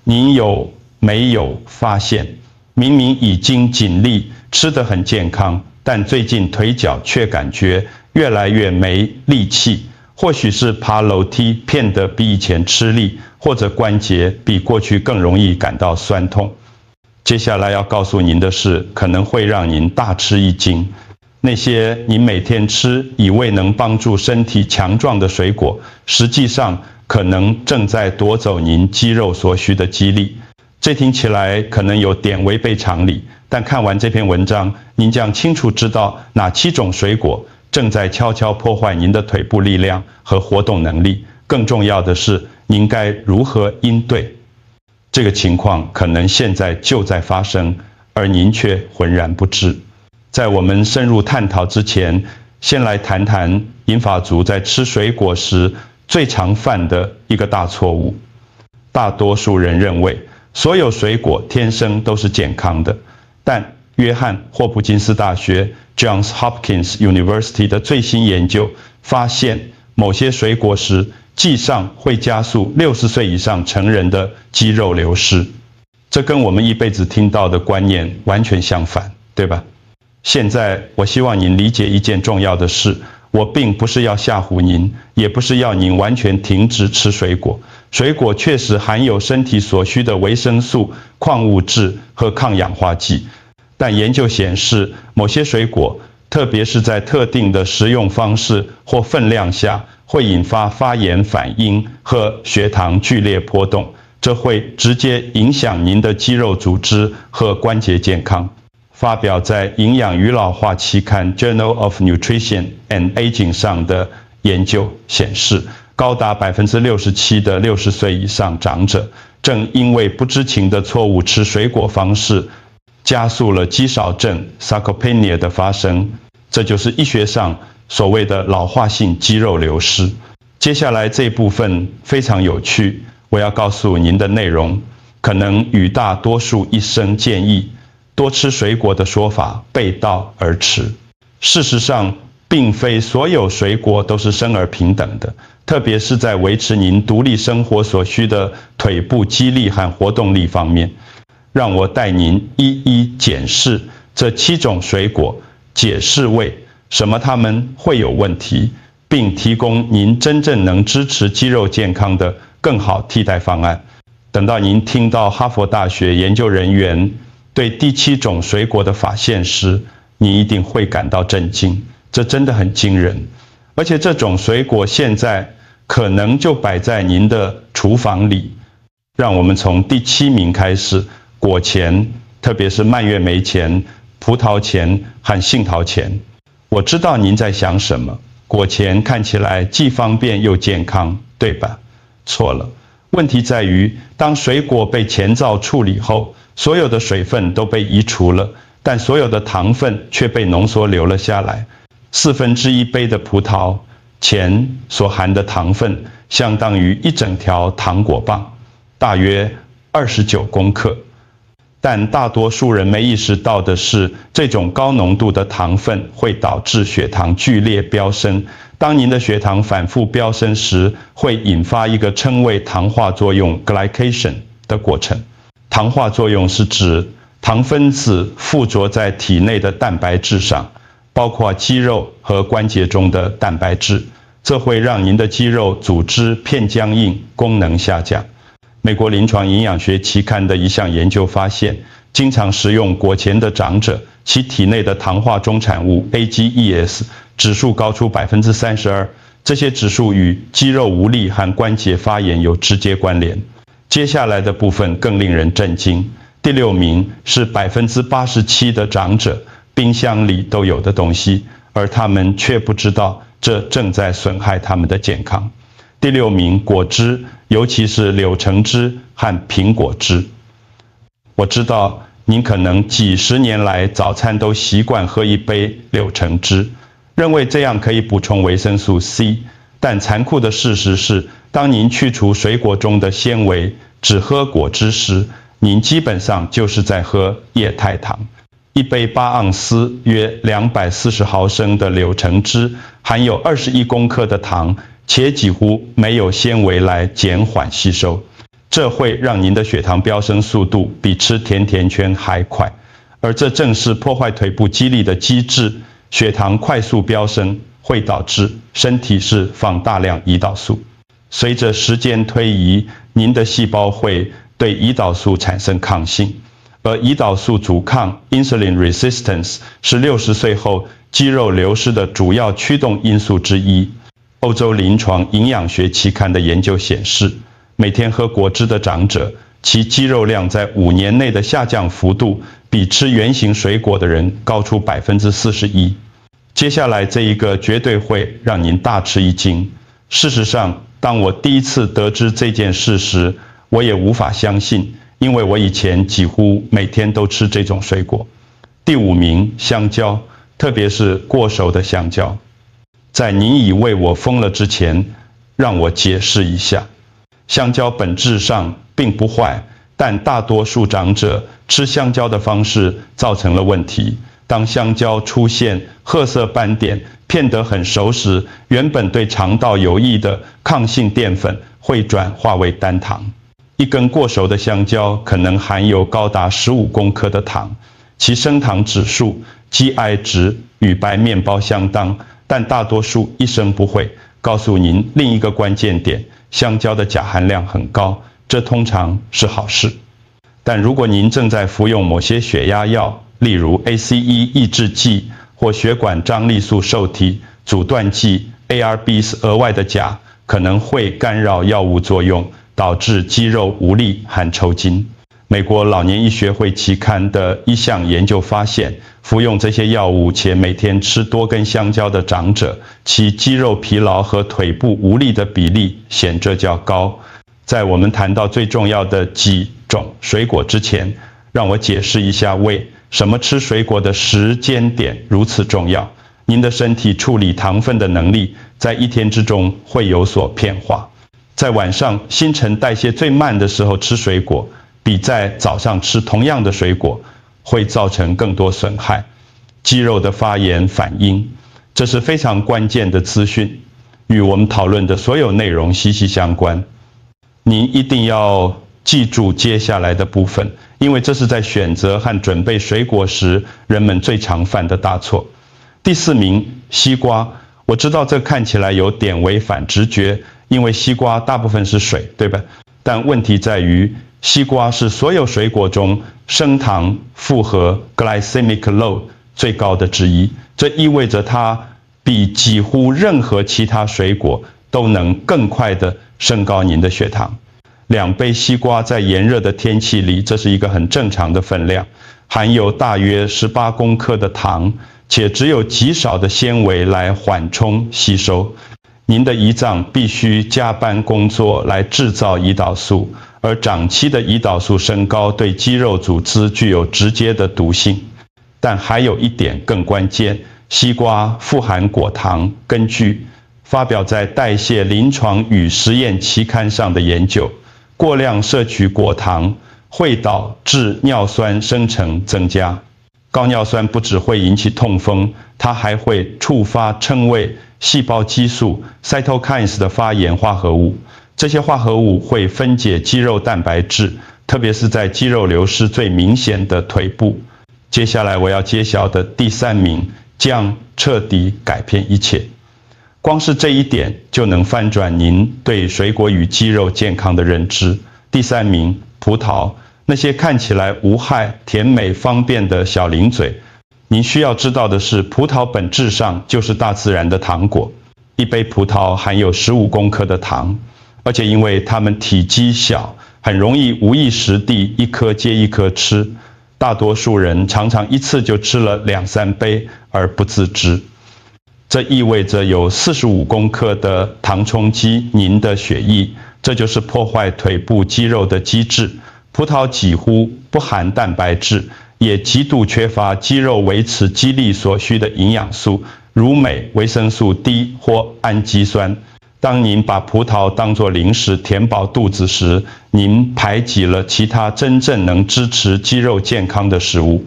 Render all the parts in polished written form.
您有没有发现，明明已经尽力吃得很健康，但最近腿脚却感觉越来越没力气？或许是爬楼梯变得比以前吃力，或者关节比过去更容易感到酸痛。接下来要告诉您的是，可能会让您大吃一惊。那些您每天吃以为能帮助身体强壮的水果，实际上可能正在夺走您肌肉所需的肌力。这听起来可能有点违背常理，但看完这篇文章，您将清楚知道哪7种水果正在悄悄破坏您的腿部力量和活动能力。更重要的是，您该如何应对。这个情况可能现在就在发生，而您却浑然不知。在我们深入探讨之前，先来谈谈银发族在吃水果时最常犯的一个大错误。大多数人认为所有水果天生都是健康的，但约翰霍普金斯大学 Johns Hopkins University 的最新研究发现，某些水果时际上会加速60岁以上成人的肌肉流失。这跟我们一辈子听到的观念完全相反，对吧？现在我希望您理解一件重要的事，我并不是要吓唬您，也不是要您完全停止吃水果。水果确实含有身体所需的维生素、矿物质和抗氧化剂，但研究显示，某些水果，特别是在特定的食用方式或分量下，会引发发炎反应和血糖剧烈波动，这会直接影响您的肌肉组织和关节健康。发表在《营养与老化》期刊 Journal of Nutrition and Aging 上的研究显示，高达67%的60岁以上长者，正因为不知情的错误吃水果方式，加速了肌少症 sarcopenia 的发生，这就是医学上所谓的老化性肌肉流失。接下来这部分非常有趣，我要告诉您的内容，可能与大多数医生建议多吃水果的说法背道而驰。事实上，并非所有水果都是生而平等的，特别是在维持您独立生活所需的腿部肌力和活动力方面。让我带您一一检视这7种水果，解释为什么它们会有问题，并提供您真正能支持肌肉健康的更好替代方案。等到您听到哈佛大学研究人员对第7种水果的发现时，你一定会感到震惊，这真的很惊人。而且这种水果现在可能就摆在您的厨房里。让我们从第7名开始，果前，特别是蔓越莓前、葡萄前和杏桃前。我知道您在想什么，果前看起来既方便又健康，对吧？错了，问题在于，当水果被前皂处理后，所有的水分都被移除了，但所有的糖分却被浓缩留了下来。1/4杯的葡萄前所含的糖分，相当于一整条糖果棒，大约29公克。但大多数人没意识到的是，这种高浓度的糖分会导致血糖剧烈飙升。当您的血糖反复飙升时，会引发一个称为糖化作用 glycation 的过程。糖化作用是指糖分子附着在体内的蛋白质上，包括肌肉和关节中的蛋白质，这会让您的肌肉组织偏僵硬，功能下降。美国临床营养学期刊的一项研究发现，经常食用果前的长者，其体内的糖化中产物 AGEs 指数高出32%，这些指数与肌肉无力和关节发炎有直接关联。接下来的部分更令人震惊，第6名是87%的长者冰箱里都有的东西，而他们却不知道这正在损害他们的健康。第6名，果汁，尤其是柳橙汁和苹果汁。我知道您可能几10年来早餐都习惯喝一杯柳橙汁，认为这样可以补充维生素 C， 但残酷的事实是，当您去除水果中的纤维，只喝果汁时，您基本上就是在喝液态糖。一杯8盎司约240毫升的柳橙汁含有21公克的糖，且几乎没有纤维来减缓吸收。这会让您的血糖飙升速度比吃甜甜圈还快，而这正是破坏腿部肌力的机制。血糖快速飙升会导致身体释放大量胰岛素，随着时间推移，您的细胞会对胰岛素产生抗性，而胰岛素阻抗 （insulin resistance） 是60岁后肌肉流失的主要驱动因素之一。欧洲临床营养学期刊的研究显示，每天喝果汁的长者，其肌肉量在5年内的下降幅度比吃原型水果的人高出41%。接下来这一个绝对会让您大吃一惊。事实上，当我第一次得知这件事时，我也无法相信，因为我以前几乎每天都吃这种水果。第5名，香蕉，特别是过熟的香蕉。在您以为我疯了之前，让我解释一下。香蕉本质上并不坏，但大多数长者吃香蕉的方式造成了问题。当香蕉出现褐色斑点，片得很熟时，原本对肠道有益的抗性淀粉会转化为单糖。一根过熟的香蕉可能含有高达15公克的糖，其升糖指数 GI 值与白面包相当，但大多数医生不会告诉您另一个关键点：香蕉的钾含量很高，这通常是好事。但如果您正在服用某些血压药，例如 ACE 抑制剂或血管张力素受体阻断剂 ARBs， 额外的钾可能会干扰药物作用，导致肌肉无力和抽筋。美国老年医学会期刊的一项研究发现，服用这些药物且每天吃多根香蕉的长者，其肌肉疲劳和腿部无力的比例显著较高。在我们谈到最重要的几种水果之前，让我解释一下为什么吃水果的时间点如此重要。您的身体处理糖分的能力在一天之中会有所变化。在晚上新陈代谢最慢的时候吃水果，比在早上吃同样的水果会造成更多损害。肌肉的发炎反应，这是非常关键的资讯，与我们讨论的所有内容息息相关。您一定要记住接下来的部分，因为这是在选择和准备水果时人们最常犯的大错。第4名，西瓜。我知道这看起来有点违反直觉，因为西瓜大部分是水，对吧？但问题在于，西瓜是所有水果中升糖负荷 glycemic load 最高的之一，这意味着它比几乎任何其他水果都能更快地升高您的血糖。2杯西瓜在炎热的天气里，这是一个很正常的分量，含有大约18公克的糖，且只有极少的纤维来缓冲吸收。您的胰脏必须加班工作来制造胰岛素，而长期的胰岛素升高对肌肉组织具有直接的毒性。但还有一点更关键，西瓜富含果糖。根据发表在《代谢临床与实验期刊》上的研究，过量摄取果糖会导致尿酸生成增加。高尿酸不只会引起痛风，它还会触发称为细胞激素 cytokines 的发炎化合物。这些化合物会分解肌肉蛋白质，特别是在肌肉流失最明显的腿部。接下来我要揭晓的第3名，将彻底改变一切。光是这一点就能翻转您对水果与肌肉健康的认知。第3名，葡萄。那些看起来无害、甜美、方便的小零嘴，您需要知道的是，葡萄本质上就是大自然的糖果。一杯葡萄含有15公克的糖，而且因为它们体积小，很容易无意识地一颗接一颗吃。大多数人常常一次就吃了2-3杯而不自知。这意味着有45公克的糖冲击您的血液，这就是破坏腿部肌肉的机制。葡萄几乎不含蛋白质，也极度缺乏肌肉维持肌力所需的营养素，如镁、维生素 D 或氨基酸。当您把葡萄当作零食填饱肚子时，您排挤了其他真正能支持肌肉健康的食物。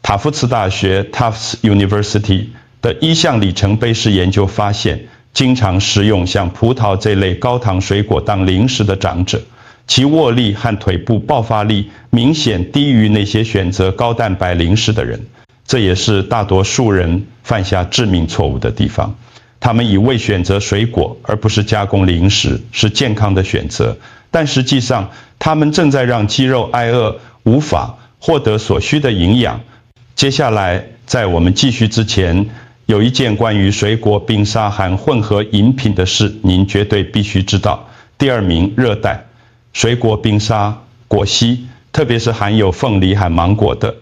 塔夫茨大学 Tufts University 的一项里程碑式研究发现，经常食用像葡萄这类高糖水果当零食的长者，其握力和腿部爆发力明显低于那些选择高蛋白零食的人。这也是大多数人犯下致命错误的地方。他们以为选择水果而不是加工零食是健康的选择，但实际上他们正在让肌肉挨饿，无法获得所需的营养。接下来，在我们继续之前，有一件关于水果冰沙和混合饮品的事，您绝对必须知道。第2名，热带水果冰沙果昔，特别是含有凤梨和芒果的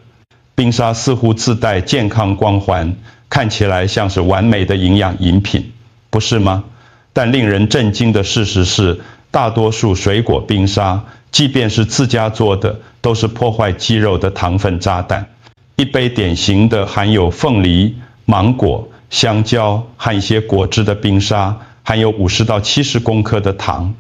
冰沙，似乎自带健康光环，看起来像是完美的营养饮品，不是吗？但令人震惊的事实是，大多数水果冰沙，即便是自家做的，都是破坏肌肉的糖分炸弹。一杯典型的含有凤梨、芒果、香蕉和一些果汁的冰沙，含有50到70公克的糖，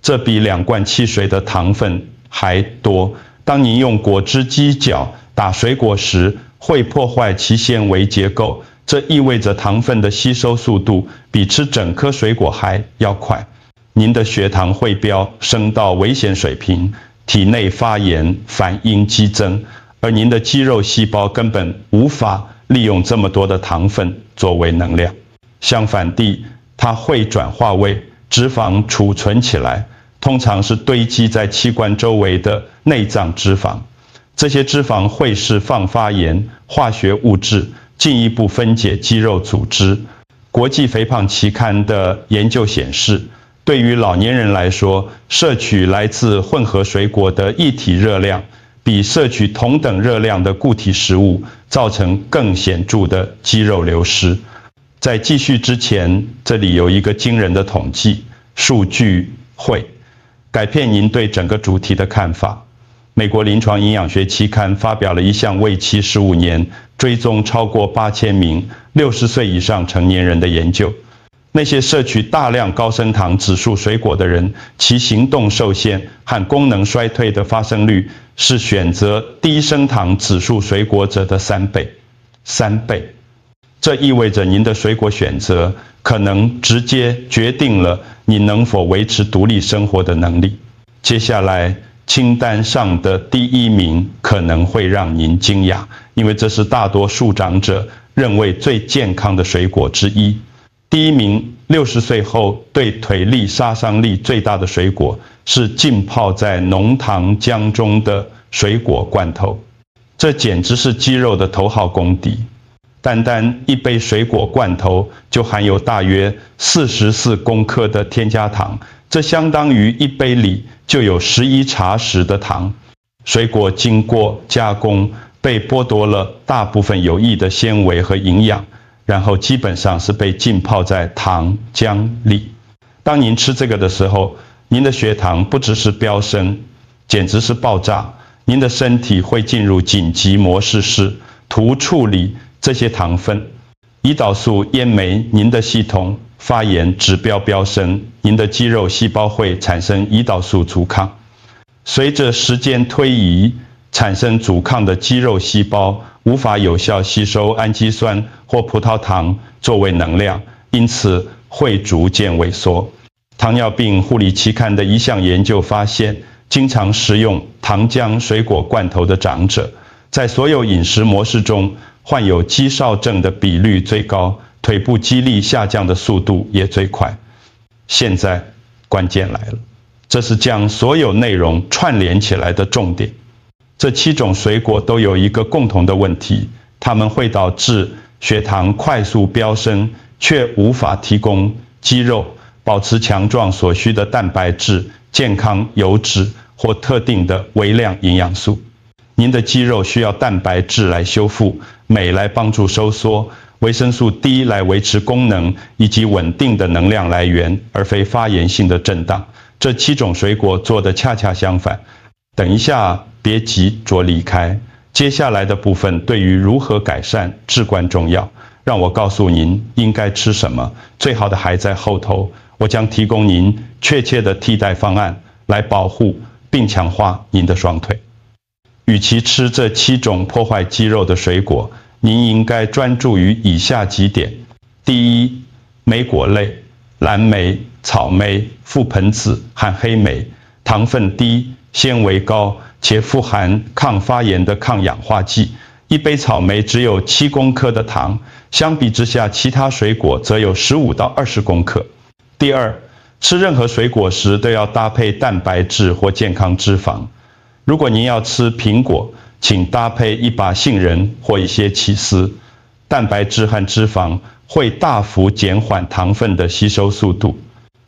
这比2罐汽水的糖分还多。当您用果汁机搅打水果时，会破坏其纤维结构，这意味着糖分的吸收速度比吃整颗水果还要快。您的血糖会飙升到危险水平，体内发炎反应激增，而您的肌肉细胞根本无法利用这么多的糖分作为能量。相反地，它会转化为脂肪储存起来，通常是堆积在器官周围的内脏脂肪。这些脂肪会释放发炎化学物质，进一步分解肌肉组织。国际肥胖期刊的研究显示，对于老年人来说，摄取来自混合水果的液体热量，比摄取同等热量的固体食物造成更显著的肌肉流失。在继续之前，这里有一个惊人的统计数据会改变您对整个主题的看法。美国临床营养学期刊发表了一项为期15年、追踪超过8000名60岁以上成年人的研究。那些摄取大量高升糖指数水果的人，其行动受限和功能衰退的发生率是选择低升糖指数水果者的3倍。3倍。这意味着您的水果选择可能直接决定了你能否维持独立生活的能力。接下来，清单上的第1名可能会让您惊讶，因为这是大多数长者认为最健康的水果之一。第1名，60岁后对腿力杀伤力最大的水果是浸泡在浓糖浆中的水果罐头。这简直是肌肉的头号公敌。单单一杯水果罐头就含有大约44公克的添加糖，这相当于一杯里就有11茶匙的糖。水果经过加工，被剥夺了大部分有益的纤维和营养，然后基本上是被浸泡在糖浆里。当您吃这个的时候，您的血糖不只是飙升，简直是爆炸。您的身体会进入紧急模式时，图处理这些糖分。胰岛素淹没您的系统，发炎指标飙升，您的肌肉细胞会产生胰岛素阻抗。随着时间推移，产生阻抗的肌肉细胞无法有效吸收氨基酸或葡萄糖作为能量，因此会逐渐萎缩。糖尿病护理期刊的一项研究发现，经常食用糖浆水果罐头的长者，在所有饮食模式中患有肌少症的比率最高，腿部肌力下降的速度也最快。现在关键来了，这是将所有内容串联起来的重点。这7种水果都有一个共同的问题，它们会导致血糖快速飙升，却无法提供肌肉保持强壮所需的蛋白质、健康油脂或特定的微量营养素。您的肌肉需要蛋白质来修复，镁来帮助收缩，维生素 D 来维持功能，以及稳定的能量来源，而非发炎性的震荡。这7种水果做的恰恰相反。等一下，别急着离开，接下来的部分对于如何改善至关重要。让我告诉您应该吃什么，最好的还在后头。我将提供您确切的替代方案，来保护并强化您的双腿。与其吃这7种破坏肌肉的水果，您应该专注于以下几点。第一，莓果类，蓝莓、草莓、覆盆子和黑莓，糖分低、纤维高，且富含抗发炎的抗氧化剂。一杯草莓只有7公克的糖，相比之下，其他水果则有15到20公克。第二，吃任何水果时都要搭配蛋白质或健康脂肪。如果您要吃苹果，请搭配一把杏仁或一些起司。蛋白质和脂肪会大幅减缓糖分的吸收速度。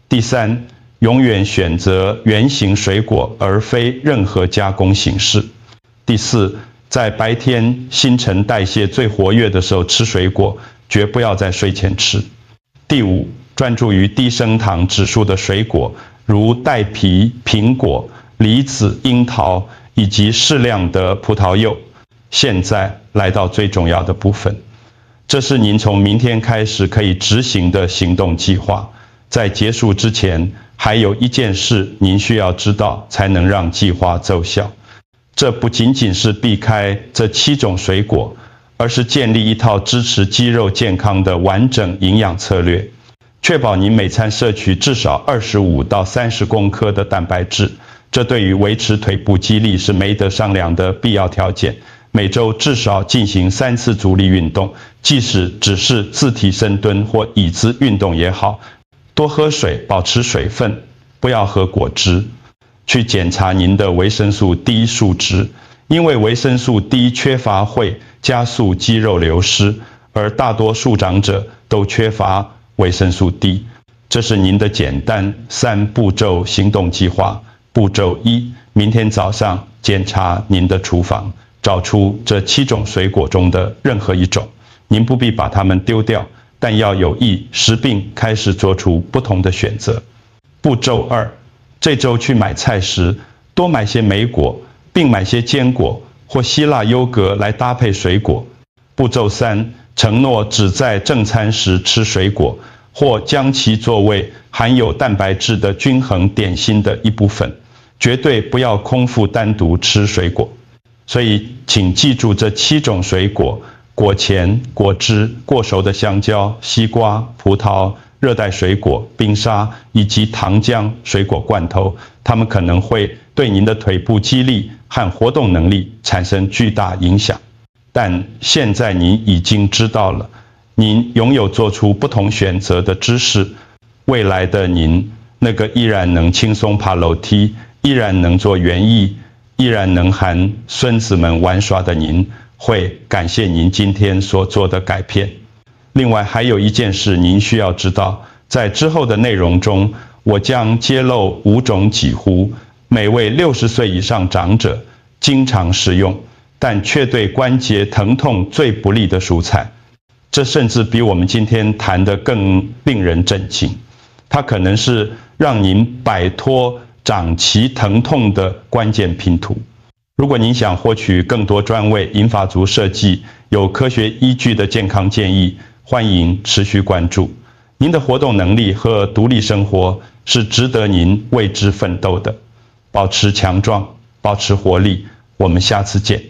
第三，永远选择原型水果，而非任何加工形式。第四，在白天新陈代谢最活跃的时候吃水果，绝不要在睡前吃。第五，专注于低升糖指数的水果，如带皮、苹果、梨子、樱桃以及适量的葡萄柚。现在来到最重要的部分，这是您从明天开始可以执行的行动计划。在结束之前，还有一件事您需要知道，才能让计划奏效。这不仅仅是避开这7种水果，而是建立一套支持肌肉健康的完整营养策略，确保您每餐摄取至少25到30公克的蛋白质。这对于维持腿部肌力是没得商量的必要条件。每周至少进行3次阻力运动，即使只是自体深蹲或椅子运动也好。多喝水，保持水分，不要喝果汁。去检查您的维生素 D 数值，因为维生素 D 缺乏会加速肌肉流失，而大多数长者都缺乏维生素 D。这是您的简单3步骤行动计划。步骤1，明天早上检查您的厨房，找出这7种水果中的任何一种。您不必把它们丢掉，但要有意识并开始做出不同的选择。步骤2，这周去买菜时，多买些莓果，并买些坚果或希腊优格来搭配水果。步骤3，承诺只在正餐时吃水果，或将其作为含有蛋白质的均衡点心的一部分，绝对不要空腹单独吃水果。所以请记住这7种水果：果钳、果汁、过熟的香蕉、西瓜、葡萄、热带水果、冰沙以及糖浆水果罐头，它们可能会对您的腿部肌力和活动能力产生巨大影响。但现在您已经知道了，您拥有做出不同选择的知识。未来的您，那个依然能轻松爬楼梯，依然能做园艺，依然能和孙子们玩耍的您，会感谢您今天所做的改变。另外还有一件事您需要知道，在之后的内容中，我将揭露5种几乎每位60岁以上长者经常食用，但却对关节疼痛最不利的蔬菜。这甚至比我们今天谈的更令人震惊。它可能是让您摆脱长期疼痛的关键拼图。如果您想获取更多专为银发族设计有科学依据的健康建议，欢迎持续关注。您的活动能力和独立生活是值得您为之奋斗的。保持强壮，保持活力，我们下次见。